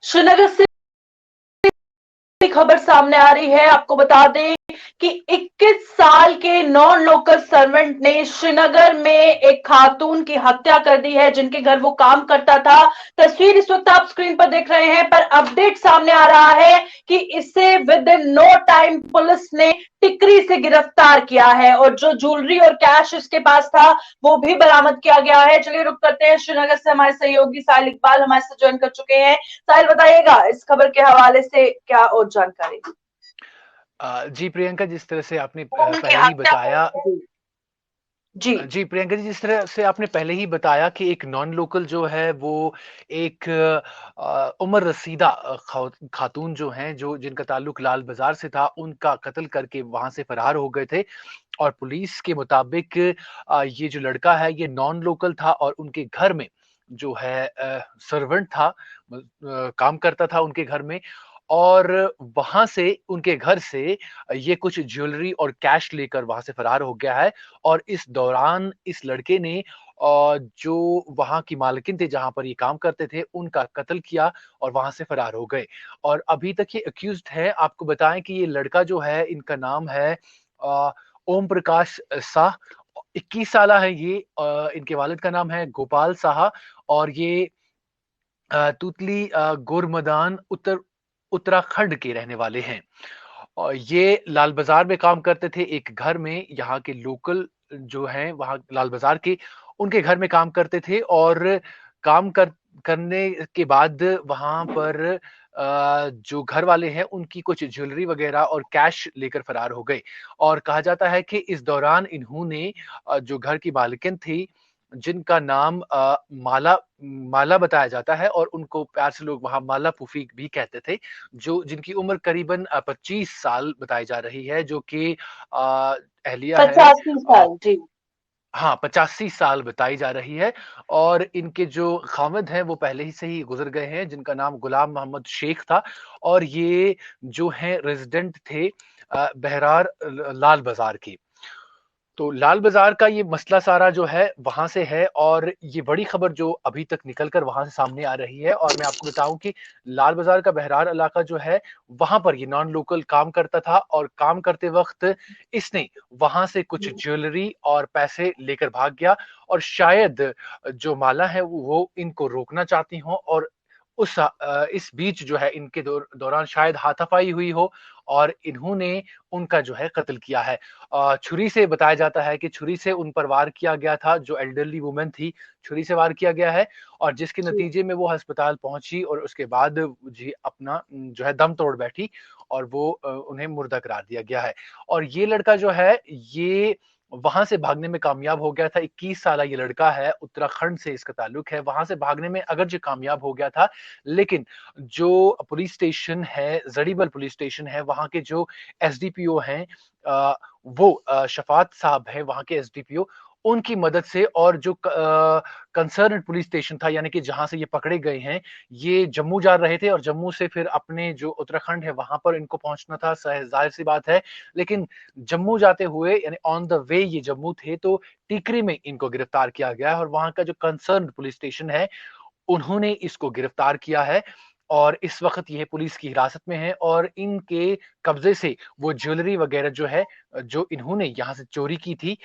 श्रीनगर से खबर सामने आ रही है। आपको बता दें कि 21 साल के नॉन लोकल सर्वेंट ने श्रीनगर में एक खातून की हत्या कर दी है, जिनके घर वो काम करता था। तस्वीर इस वक्त आप स्क्रीन पर देख रहे हैं, पर अपडेट सामने आ रहा है कि इसे within no time police ने टिकरी से गिरफ्तार किया है और जो ज्वेलरी और कैश इसके पास था वो भी बरामद किया गया है। चलिए रुक करते हैं, श्रीनगर से हमारे सहयोगी साहिल इकबाल हमारे साथ ज्वाइन कर चुके हैं। साहिल, बताइएगा इस खबर के हवाले से क्या और जानकारी। जी प्रियंका, जिस तरह से आपने उनकी पहले ही हत्या बताया। जी। जी प्रियंका जी, जिस तरह से आपने पहले ही बताया कि एक नॉन लोकल जो है वो एक उम्र रसीदा खातून जो हैं, जो जिनका ताल्लुक लाल बाजार से था, उनका कत्ल करके वहां से फरार हो गए थे। और पुलिस के मुताबिक ये जो लड़का है ये नॉन लोकल था और उनके घर में जो है सर्वेंट था, काम करता था उनके घर में। और वहां से, उनके घर से ये कुछ ज्वेलरी और कैश लेकर वहां से फरार हो गया है। और इस दौरान इस लड़के ने जो वहां की मालकिन थे जहां पर ये काम करते थे, उनका कत्ल किया और वहां से फरार हो गए। और अभी तक ये अक्यूज्ड है। आपको बताएं कि ये लड़का जो है, इनका नाम है अ, ओम प्रकाश शाह। 21 साल है ये। इनके वालिद का नाम है गोपाल शाह। और ये तूतली गोरमदान उत्तराखंड के रहने वाले हैं। और ये लाल बाजार में काम करते थे एक घर में। यहाँ के लोकल जो हैं वहाँ लाल बाजार के, उनके घर में काम करते थे। और काम करने के बाद वहां पर जो घर वाले हैं उनकी कुछ ज्वेलरी वगैरह और कैश लेकर फरार हो गए। और कहा जाता है कि इस दौरान इन्होंने जो घर की मालकिन थी, जिनका नाम माला माला बताया जाता है और उनको प्यार से लोग वहां माला फूफी भी कहते थे, जो जिनकी उम्र करीबन 25 साल बताई जा रही है, जो कि अहलिया है। 85 साल जी। हाँ, 85 साल बताई जा रही है। और इनके जो खामिद हैं वो पहले ही से ही गुजर गए हैं, जिनका नाम गुलाम मोहम्मद शेख था। और ये जो हैं रेजिडेंट थे बहरार लाल बाजार की। तो लाल बाजार का ये मसला सारा जो है वहां से है। और ये बड़ी खबर जो अभी तक निकल कर वहां से सामने आ रही है। और मैं आपको बताऊं कि लाल बाजार का बहरार इलाका जो है, वहां पर ये नॉन लोकल काम करता था। और काम करते वक्त इसने वहां से कुछ ज्वेलरी और पैसे लेकर भाग गया। और शायद जो माला है वो इनको रोकना चाहती हो। और इस बीच जो है इनके दौरान शायद हाथापाई हुई हो और इन्होंने उनका जो है कत्ल किया है। छुरी से, बताया जाता है कि छुरी से उन पर वार किया गया था। जो एल्डरली वुमेन थी, छुरी से वार किया गया है। और जिसके नतीजे में वो अस्पताल पहुंची और उसके बाद जी अपना जो है दम तोड़ बैठी। और वो उन्हें मुर्दा करार दिया गया है। और ये लड़का जो है ये वहां से भागने में कामयाब हो गया था। 21 साल ये लड़का है, उत्तराखंड से इसका ताल्लुक है। वहां से भागने में अगर जो कामयाब हो गया था, लेकिन जो पुलिस स्टेशन है, जड़ीबल पुलिस स्टेशन है, वहां के जो एसडीपीओ हैं, वो शफात साहब हैं वहां के एसडीपीओ, उनकी मदद से, और जो कंसर्न पुलिस स्टेशन था, यानी कि जहां से ये पकड़े गए हैं, ये जम्मू जा रहे थे और जम्मू से फिर अपने जो उत्तराखंड है वहां पर इनको पहुंचना था, जाहिर सी बात है। लेकिन जम्मू जाते हुए, यानी ऑन द वे ये जम्मू थे, तो टीकरी में इनको गिरफ्तार किया गया है। और वहां का जो कंसर्न पुलिस स्टेशन है, उन्होंने इसको गिरफ्तार किया है। और इस वक्त यह पुलिस की हिरासत में है। और इनके कब्जे से वो ज्वेलरी वगैरह जो है, जो इन्होंने यहाँ से चोरी की थी,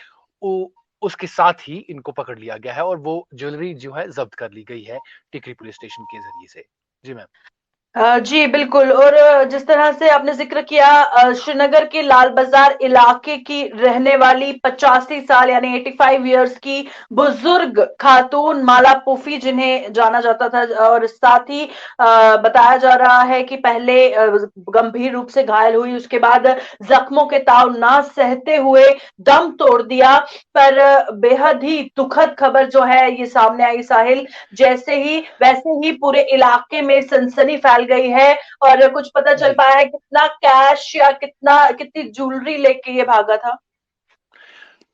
उसके साथ ही इनको पकड़ लिया गया है। और वो ज्वेलरी जो है जब्त कर ली गई है टिकरी पुलिस स्टेशन के जरिए से। जी मैम। जी बिल्कुल। और जिस तरह से आपने जिक्र किया, श्रीनगर के लाल बाजार इलाके की रहने वाली 85 साल यानी 85 इयर्स की बुजुर्ग खातून माला पुफी, जिन्हें जाना जाता था, और साथ ही बताया जा रहा है कि पहले गंभीर रूप से घायल हुई, उसके बाद जख्मों के ताव ना सहते हुए दम तोड़ दिया। पर बेहद ही दुखद खबर जो है ये सामने आई साहिल। जैसे ही वैसे ही पूरे इलाके में सनसनी फैल गई है और कुछ पता चल जी पाया है कितना कैश या कितनी ज्वेलरी लेके ये भागा था।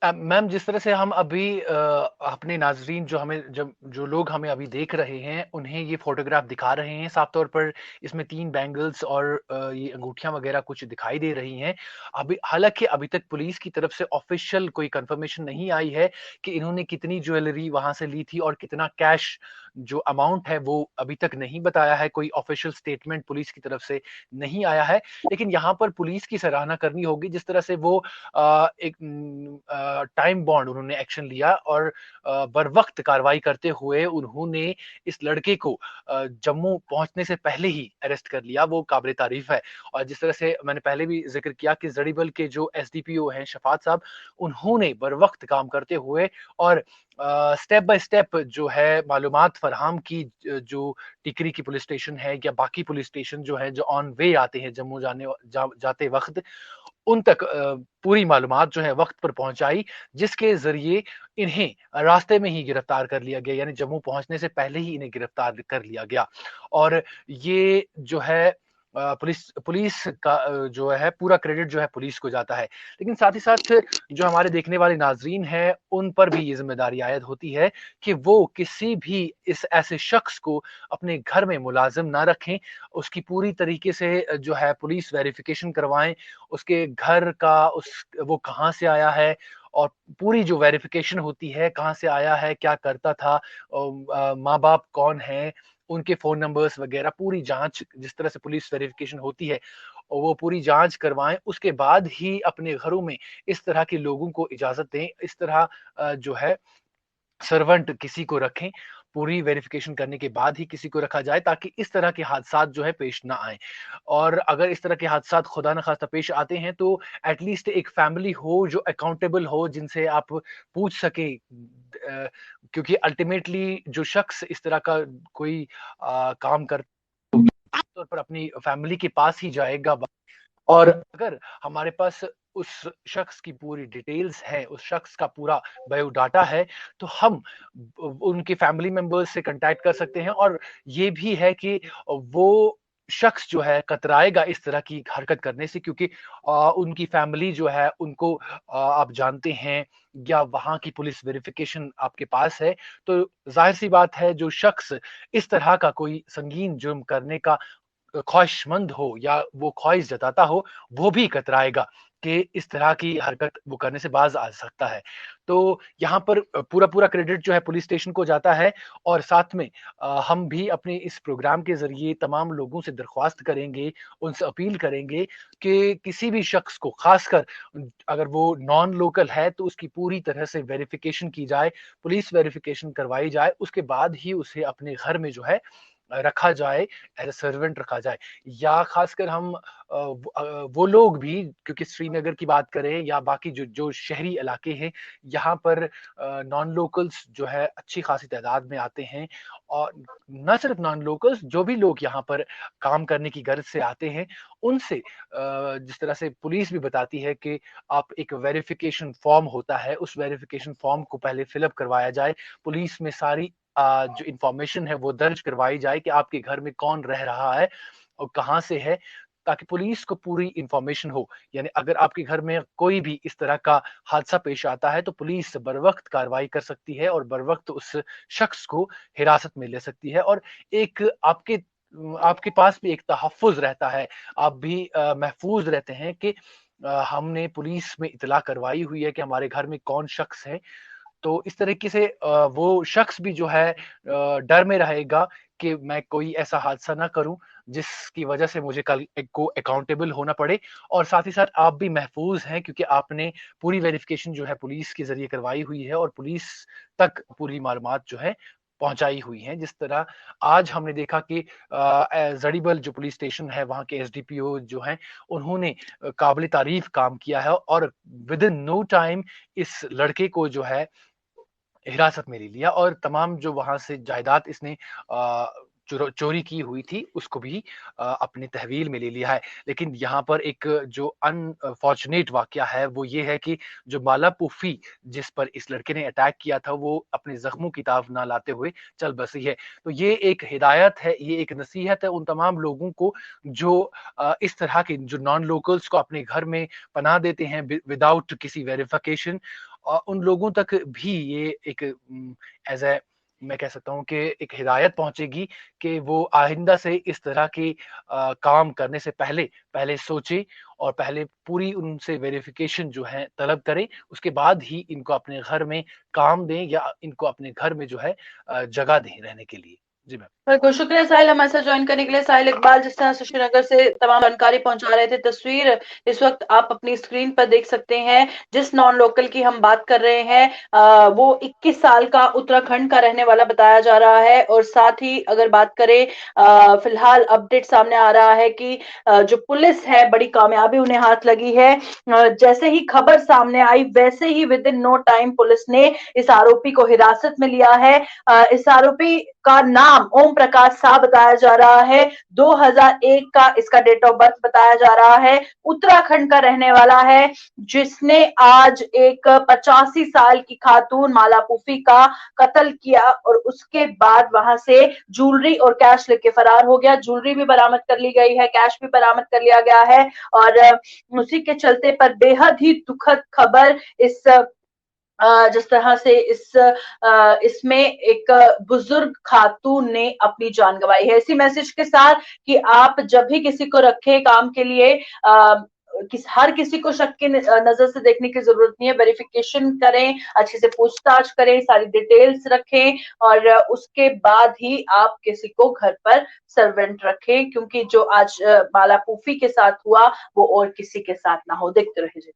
मैम, जिस तरह से हम अभी अपने नाज़रीन जो लोग हमें अभी देख रहे हैं, उन्हें ये फ़ोटोग्राफ दिखा रहे हैं, साफ़ तौर पर इसमें 3 बैंगल्स और ये अंगूठियाँ वग़ैरह कुछ दिखाई दे रही हैं। हालाँकि अभी तक पुलिस की तरफ से ऑफ़िशियल कोई कन्फ़र्मेशन नहीं आई है कि इन्होंने कितनी ज्वेलरी वहाँ से ली थी और कितना कैश जो अमाउंट है, वो अभी तक नहीं बताया है, कोई ऑफ़िशियल स्टेटमेंट पुलिस की तरफ से नहीं आया है। लेकिन यहाँ पर पुलिस की सराहना करनी होगी, जिस तरह से वो एक टाइम बॉन्ड उन्होंने एक्शन लिया और बरवक्त कार्रवाई करते हुए उन्होंने इस लड़के को जम्मू पहुंचने से पहले ही अरेस्ट कर लिया, वो काबिल तारीफ है। और जिस तरह से मैंने पहले भी जिक्र किया कि जड़ीबल के जो एसडीपीओ हैं शफात साहब, उन्होंने बरवक्त काम करते हुए और स्टेप बाय स्टेप जो है मालूमात फरहम की, जो टिकरी की पुलिस स्टेशन है या बाकी पुलिस स्टेशन जो है जो ऑन वे आते हैं जम्मू जाते वक्त, उन तक पूरी मालूमात जो है वक्त पर पहुंचाई, जिसके जरिए इन्हें रास्ते में ही गिरफ्तार कर लिया गया, यानी जम्मू पहुंचने से पहले ही इन्हें गिरफ्तार कर लिया गया। और ये जो है पुलिस पुलिस का जो है पूरा क्रेडिट जो है पुलिस को जाता है। लेकिन साथ ही साथ जो हमारे देखने वाले नाजरीन हैं, उन पर भी ये जिम्मेदारी आयद होती है कि वो किसी भी इस ऐसे शख्स को अपने घर में मुलाजिम ना रखें, उसकी पूरी तरीके से जो है पुलिस वेरिफिकेशन करवाएं, उसके घर का उस वो कहाँ से आया है, और पूरी जो वेरिफिकेशन होती है, कहाँ से आया है, क्या करता था, माँ बाप कौन है, उनके फोन नंबर्स वगैरह, पूरी जांच जिस तरह से पुलिस वेरिफिकेशन होती है, और वो पूरी जांच करवाएं, उसके बाद ही अपने घरों में इस तरह के लोगों को इजाजत दें, इस तरह जो है सर्वेंट किसी को रखें, पूरी वेरिफिकेशन करने के बाद ही किसी को रखा जाए, ताकि इस तरह के हादसात जो है पेश ना आए। और अगर इस तरह के हादसात खुदा न खास्ता पेश आते हैं, तो एटलीस्ट एक फैमिली हो जो अकाउंटेबल हो, जिनसे आप पूछ सके, क्योंकि अल्टीमेटली जो शख्स इस तरह का कोई काम कर तौर पर अपनी फैमिली के पास ही जाएगा। और अगर हमारे पास उस शख्स की पूरी डिटेल्स है, उस शख्स का पूरा बायोडाटा है, तो हम उनके फैमिली मेंबर्स से कांटेक्ट कर सकते हैं। और ये भी है कि वो शख्स जो है कतराएगा इस तरह की हरकत करने से, क्योंकि उनकी फैमिली जो है उनको आप जानते हैं, या वहां की पुलिस वेरिफिकेशन आपके पास है, तो जाहिर सी बात है जो शख्स इस तरह का कोई संगीन जुर्म करने का ख्वाहिशमंद हो या वो ख्वाहिश जताता हो, वो भी कतराएगा कि इस तरह की हरकत वो करने से बाज आ सकता है। तो यहाँ पर पूरा-पूरा क्रेडिट जो है पुलिस स्टेशन को जाता है। और साथ में हम भी अपने इस प्रोग्राम के ज़रिए तमाम लोगों से दरख्वास्त करेंगे, उनसे अपील करेंगे कि किसी भी शख्स को, ख़ासकर अगर वो नॉन लोकल है, तो उसकी पूरी तरह से वेरिफ़िकेशन की जाए, पुलिस वेरिफ़िकेशन करवाई जाए, उसके बाद ही उसे अपने घर में जो है रखा जाए, एज़ अ सर्वेंट रखा जाए। या ख़ासकर हम वो लोग भी, क्योंकि श्रीनगर की बात करें या बाकी जो जो शहरी इलाके हैं, यहाँ पर नॉन लोकल्स जो है अच्छी खासी तादाद में आते हैं। और ना सिर्फ नॉन लोकल्स, जो भी लोग यहाँ पर काम करने की गर्ज से आते हैं, उनसे जिस तरह से पुलिस भी बताती है कि आप एक वेरिफिकेशन फॉर्म होता है, उस वेरिफिकेशन फॉर्म को पहले फिलअप करवाया जाए, पुलिस में सारी जो इंफॉर्मेशन है वो दर्ज करवाई जाए कि आपके घर में कौन रह रहा है और कहाँ से है, ताकि पुलिस को पूरी इंफॉर्मेशन हो। यानी अगर आपके घर में कोई भी इस तरह का हादसा पेश आता है, तो पुलिस बरवक्त कार्रवाई कर सकती है और बरवक्त उस शख्स को हिरासत में ले सकती है। और एक आपके पास भी एक तहफ़्फ़ुज़ रहता है, आप भी महफूज रहते हैं कि हमने पुलिस में इत्तला करवाई हुई है कि हमारे घर में कौन शख्स है। तो इस तरीके से वो शख्स भी जो है डर में रहेगा कि मैं कोई ऐसा हादसा ना करूं, जिसकी वजह से मुझे कल को अकाउंटेबल होना पड़े। और साथ ही साथ आप भी महफूज हैं, क्योंकि आपने पूरी वेरिफिकेशन जो है पुलिस के जरिए करवाई हुई है और पुलिस तक पूरी मालूमात जो है पहुंचाई हुई हैं। जिस तरह आज हमने देखा कि जड़ीबल जो पुलिस स्टेशन है, वहां के एसडीपीओ जो हैं, उन्होंने काबिल तारीफ काम किया है और विद इन नो टाइम इस लड़के को जो है हिरासत में ले लिया, और तमाम जो वहाँ से जायदाद इसने चोरी की हुई थी, उसको भी अपने तहवील में ले लिया है। लेकिन यहाँ पर एक जो अनफॉर्चुनेट वाक़या है, वो ये है कि जो माला पुफ़ी जिस पर इस लड़के ने अटैक किया था, वो अपने ज़ख्मों की ताब ना लाते हुए चल बसी है। तो ये एक हिदायत है, ये एक नसीहत है उन तमाम लोगों को जो इस तरह के जो नॉन लोकल्स को अपने घर में पनाह देते हैं विदाउट किसी वेरिफिकेशन, उन लोगों तक भी ये एक एज ए मैं कह सकता हूँ कि एक हिदायत पहुंचेगी कि वो आइंदा से इस तरह के काम करने से पहले पहले सोचे और पहले पूरी उनसे वेरिफिकेशन जो है तलब करें, उसके बाद ही इनको अपने घर में काम दें या इनको अपने घर में जो है जगह दें रहने के लिए। जी मैम। बिल्कुल, शुक्रिया साहिल हमारे साथ ज्वाइन करने के लिए। साहिल इकबाल जिस तरह से श्रीनगर से तमाम जानकारी पहुंचा रहे थे, तस्वीर इस वक्त आप अपनी स्क्रीन पर देख सकते हैं। जिस नॉन लोकल की हम बात कर रहे हैं वो 21 साल का उत्तराखंड का रहने वाला बताया जा रहा है। और साथ ही अगर बात करें फिलहाल अपडेट सामने आ रहा है कि जो पुलिस है बड़ी कामयाबी उन्हें हाथ लगी है। जैसे ही खबर सामने आई वैसे ही within no time police ने इस आरोपी को हिरासत में लिया है। इस आरोपी का नाम ओम प्रकाश शाह बताया जा रहा है। 2001 का इसका डेट ऑफ बर्थ बताया जा रहा है। उत्तराखंड का रहने वाला है, जिसने आज एक 85 साल की खातून माला पुफी का कत्ल किया और उसके बाद वहां से ज्वेलरी और कैश लेके फरार हो गया। ज्वेलरी भी बरामद कर ली गई है, कैश भी बरामद कर लिया गया है। और उसी के चलते पर बेहद ही दुखद खबर इस जिस तरह से इसमें एक बुजुर्ग खातून ने अपनी जान गंवाई है। इसी मैसेज के साथ कि आप जब भी किसी को रखे काम के लिए हर किसी को शक की नजर से देखने की जरूरत नहीं है। वेरिफिकेशन करें, अच्छे से पूछताछ करें, सारी डिटेल्स रखें और उसके बाद ही आप किसी को घर पर सर्वेंट रखें, क्योंकि जो आज माला पूफी के साथ हुआ वो और किसी के साथ ना हो। देखते रहिए।